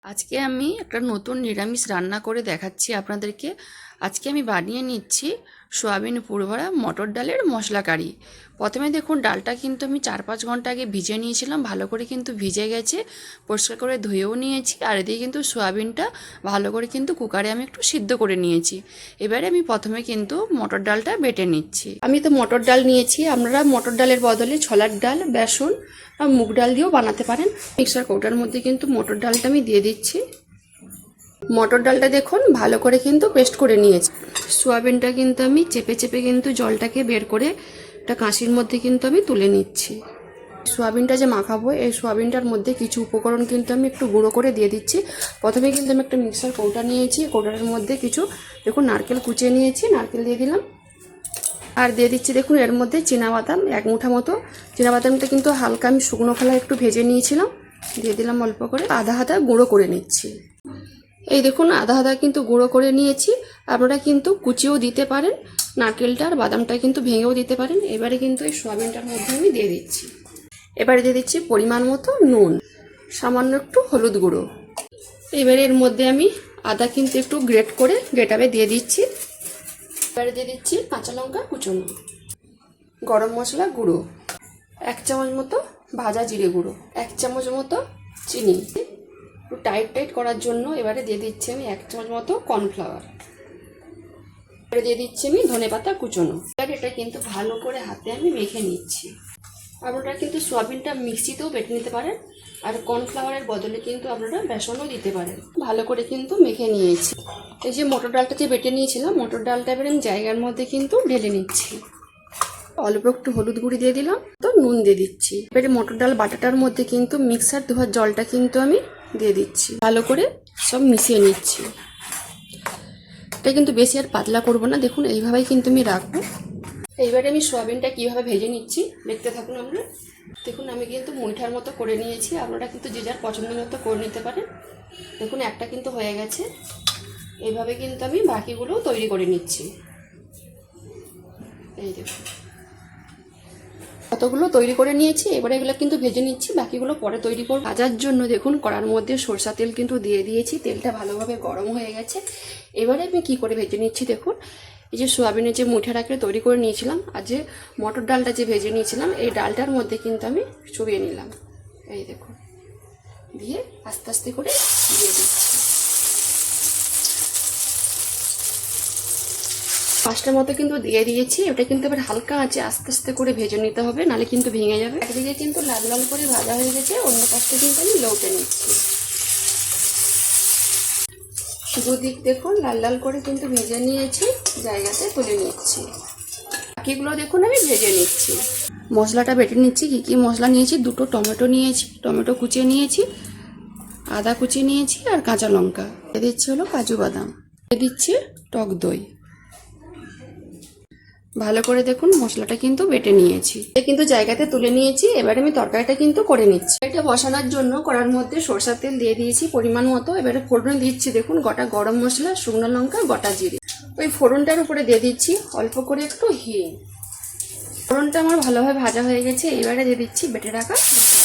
আজকে আমি একটা নতুন নিরামিষ রান্না করে দেখাচ্ছি আপনাদেরকে। আজকে আমি বানিয়ে নিচ্ছি সোয়াবিন পুরভরা মটর ডালের মশলা কারি। প্রথমে দেখুন, ডালটা কিন্তু আমি 4-5 ঘন্টা আগে ভিজে নিয়েছিলাম, ভালো করে কিন্তু ভিজে গেছে, পরিষ্কার করে ধুয়েও নিয়েছি। আর এদিকে কিন্তু সোয়াবিনটা ভালো করে কিন্তু কুকারে আমি একটু সিদ্ধ করে নিয়েছি। এবারে আমি প্রথমে কিন্তু মটর ডালটা বেটে নিচ্ছি। আমি তো মটর ডাল নিয়েছি, আপনারা মটর ডালের বদলে ছোলার ডাল, বেসন আর মুগ ডাল দিয়েও বানাতে পারেন। মিক্সার কৌটার মধ্যে কিন্তু মটর ডালটা আমি দিয়ে দিচ্ছি। মটর ডালটা দেখুন ভালো করে কিন্তু পেস্ট করে নিয়েছি। সোয়াবিনটা কিন্তু আমি চেপে চেপে কিন্তু জলটাকে বের করে একটা কাঁচির মধ্যে কিন্তু আমি তুলে নিচ্ছি। সোয়াবিনটা যে মাখাবো, এই সোয়াবিনটার মধ্যে কিছু উপকরণ কিন্তু আমি একটু গুঁড়ো করে দিয়ে দিচ্ছি। প্রথমে কিন্তু আমি একটা মিক্সার কৌটা নিয়েছি, কৌটার মধ্যে কিছু দেখুন নারকেল কুচিয়ে নিয়েছি, নারকেল দিয়ে দিলাম। আর দিয়ে দিচ্ছি দেখুন এর মধ্যে চীনাবাদাম 1 মুঠা মতো। চীনাবাদামটা কিন্তু হালকা আমি শুকনো খোলায় একটু ভেজে নিয়েছিলাম, দিয়ে দিলাম অল্প করে। আধা হাতা গুঁড়ো করে নিচ্ছি। এই দেখুন আধা আধা কিন্তু গুঁড়ো করে নিয়েছি। আপনারা কিন্তু কুচিয়েও দিতে পারেন, নারকেলটা আর বাদামটা কিন্তু ভেঙেও দিতে পারেন। এবারে কিন্তু এই সোয়াবিনটার মধ্যে আমি দিয়ে দিচ্ছি। এবারে দিয়ে দিচ্ছি পরিমাণ মতো নুন, সামান্য একটু হলুদ গুঁড়ো। এবারে এর মধ্যে আমি আদা কিন্তু একটু গ্রেটারে দিয়ে দিচ্ছি। এবারে দিয়ে দিচ্ছি কাঁচা লঙ্কা কুচনো, গরম মশলা গুঁড়ো 1 চামচ মতো, ভাজা জিরে গুঁড়ো 1 চামচ মতো, চিনি একটু টাইট করার জন্য। এবারে দিয়ে দিচ্ছি আমি 1 চামচ মতো কর্নফ্লাওয়ার। এবারে দিয়ে দিচ্ছি আমি ধনেপাতা কুচনো। এবার এটা কিন্তু ভালো করে হাতে আমি মেখে নিচ্ছি। আপনারা কিন্তু সোয়াবিনটা মিক্সিতেও বেটে নিতে পারেন, আর কর্নফ্লাওয়ারের বদলে কিন্তু আপনারা বেসনও দিতে পারেন। ভালো করে কিন্তু মেখে নিয়েছি। এই যে মটর ডালটা যে বেটে নিয়েছিলাম, মটর ডালটা এবারে আমি জায়গার মধ্যে কিন্তু ঢেলে নিচ্ছি। অল্প একটু হলুদ গুঁড়ি দিয়ে দিলাম, তো নুন দিয়ে দিচ্ছি। এবারে মটর ডাল বাটাটার মধ্যে কিন্তু মিক্সার ধোয়ার জলটা কিন্তু আমি দিয়ে দিচ্ছি। ভালো করে সব মিশিয়ে নিচ্ছি। এটা কিন্তু বেশি আর পাতলা করব না, দেখুন এইভাবেই কিন্তু আমি রাখবো। এইবারে আমি সোয়াবিনটা কিভাবে ভেজে নিচ্ছি দেখতে থাকুন আমরা। দেখুন আমি কিন্তু মুইঠার মতো করে নিয়েছি, আপনারা কিন্তু যে যার পছন্দ মতো করে নিতে পারেন। দেখুন একটা কিন্তু হয়ে গেছে। এইভাবে কিন্তু আমি বাকিগুলো তৈরি করে নিচ্ছি। এই দেখুন কতগুলো তৈরি করে নিয়েছি। এবারে এগুলো কিন্তু ভেজে নিচ্ছি, বাকিগুলো পরে তৈরি করব। ভাজার জন্য দেখুন কড়ার মধ্যে সরষা তেল কিন্তু দিয়ে দিয়েছি, তেলটা ভালোভাবে গরম হয়ে গেছে। এবারে আমি কি করে ভেজে নিচ্ছি দেখুন। এই যে সোয়াবিনের যে মুঠা রাখলে তৈরি করে নিয়েছিলাম, আর যে মটর ডালটা যে ভেজে নিয়েছিলাম, এই ডালটার মধ্যে কিন্তু আমি চুবিয়ে নিলাম। এই দেখুন, দিয়ে আস্তে আস্তে করে দিয়ে দিচ্ছি। 5টার মতো কিন্তু দিয়ে দিয়েছি। এটা কিন্তু এবার হালকা আছে আস্তে আস্তে করে ভেজে নিতে হবে, নাহলে কিন্তু ভেঙে যাবে। একদিকে কিন্তু লাল লাল করে ভাজা হয়ে গেছে, অন্য পাশটা কিন্তু আমি লৌটে নিচ্ছি। দুদিক দেখুন লাল লাল করে কিন্তু ভেজে নিয়েছি, জায়গাতে তুলে নিচ্ছি। বাকিগুলো দেখুন আমি ভেজে নিচ্ছি। মশলাটা বেটে নিচ্ছি। কি মশলা নিয়েছি, 2টো টমেটো নিয়েছি, টমেটো কুচিয়ে নিয়েছি, আদা কুচিয়ে নিয়েছি, আর কাঁচা লঙ্কা। দিয়ে দিচ্ছি হলো কাজু বাদাম, দিয়ে দিচ্ছি টক দই। ভালো করে দেখুন মশলাটা কিন্তু বেটে নিয়েছি, কিন্তু জায়গাতে তুলে নিয়েছি। এবারে আমি তরকারিটা কিন্তু করে নিচ্ছি। এটা বসানোর জন্য কড়ার মধ্যে সরষের তেল দিয়ে দিয়েছি পরিমাণ মতো। এবারে ফোড়ন দিচ্ছি দেখুন গোটা গরম মশলা, শুকনো লঙ্কা, গোটা জিরে। ওই ফোড়নটার উপরে দিয়ে দিচ্ছি অল্প করে একটু হিং। ফোড়নটা আমার ভালোভাবে ভাজা হয়ে গেছে। এবারে দিয়ে দিচ্ছি বেটে রাখা মশলা,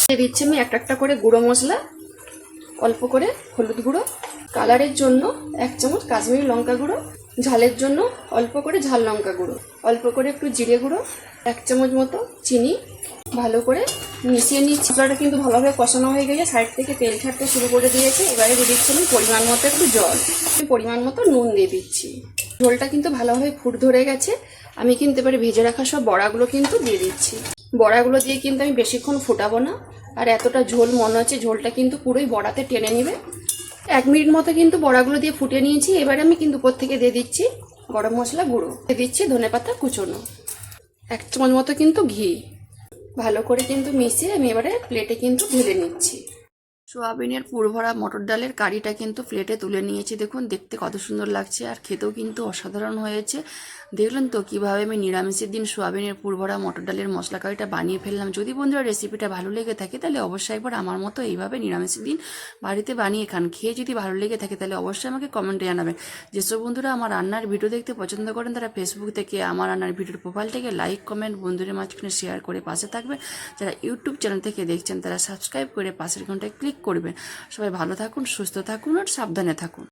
দিয়ে দিচ্ছি আমি একটা করে গুঁড়ো মশলা, অল্প করে হলুদ গুঁড়ো, কালারের জন্য 1 চামচ কাশ্মীরি লঙ্কা গুঁড়ো, ঝালের জন্য অল্প করে ঝাল লঙ্কা গুঁড়ো, অল্প করে একটু জিরে গুঁড়ো, 1 চামচ মতো চিনি। ভালো করে মিশিয়ে নিচ্ছি। মশলাটা কিন্তু ভালোভাবে কষানো হয়ে গেছে, সাইড থেকে তেল ছাড়তে শুরু করে দিয়েছে। এবারে দিয়ে দিচ্ছি আমি পরিমাণ মতো একটু জল, পরিমাণ মতো নুন দিয়ে দিচ্ছি। ঝোলটা কিন্তু ভালোভাবে ফুট ধরে গেছে। আমি কিন্তু এবারে ভেজে রাখা সব বড়াগুলো কিন্তু দিয়ে দিচ্ছি। বড়াগুলো দিয়ে কিন্তু আমি বেশিক্ষণ ফোটাবো না, আর এতটা ঝোল মনে হচ্ছে ঝোলটা কিন্তু পুরোই বড়াতে টেনে নেবে। 1 মিনিট মতো কিন্তু বড়াগুলো দিয়ে ফুটিয়ে নিয়েছি। এবারে আমি কিন্তু উপর থেকে দিয়ে দিচ্ছি গরম মশলা গুঁড়ো, দিয়ে দিচ্ছি ধনেপাতা কুচনো, 1 চামচ মতো কিন্তু ঘি। ভালো করে কিন্তু মিশিয়ে আমি এবারে প্লেটে কিন্তু ঢেলে নিচ্ছি। সোয়াবিনের পুরভরা মটর ডালের কারিটা কিন্তু প্লেটে তুলে নিয়েছি। দেখুন দেখতে কত সুন্দর লাগছে, আর খেতেও কিন্তু অসাধারণ হয়েছে। দেখলেন তো কিভাবে আমি নিরামিষের দিন সোয়াবিনের পুরভরা মটর ডালের মশলা কারিটা বানিয়ে ফেললাম। যদি বন্ধুরা রেসিপিটা ভালো লেগে থাকে তাহলে অবশ্যই একবার আমার মতো এইভাবে নিরামিষের দিন বাড়িতে বানিয়ে খান। খেয়ে যদি ভালো লেগে থাকে তাহলে অবশ্যই আমাকে কমেন্টে জানাবেন। যেসব বন্ধুরা আমার রান্নার ভিডিও দেখতে পছন্দ করেন তারা ফেসবুক থেকে আমার রান্নার ভিডিওর প্রোফাইলটাকে লাইক কমেন্ট বন্ধুদের মাঝখানে শেয়ার করে পাশে থাকবেন। যারা ইউটিউব চ্যানেল থেকে দেখছেন তারা সাবস্ক্রাইব করে পাশের ঘন্টায় ক্লিক করবেন। সবাই ভালো থাকুন, সুস্থ থাকুন আর সাবধানে থাকুন।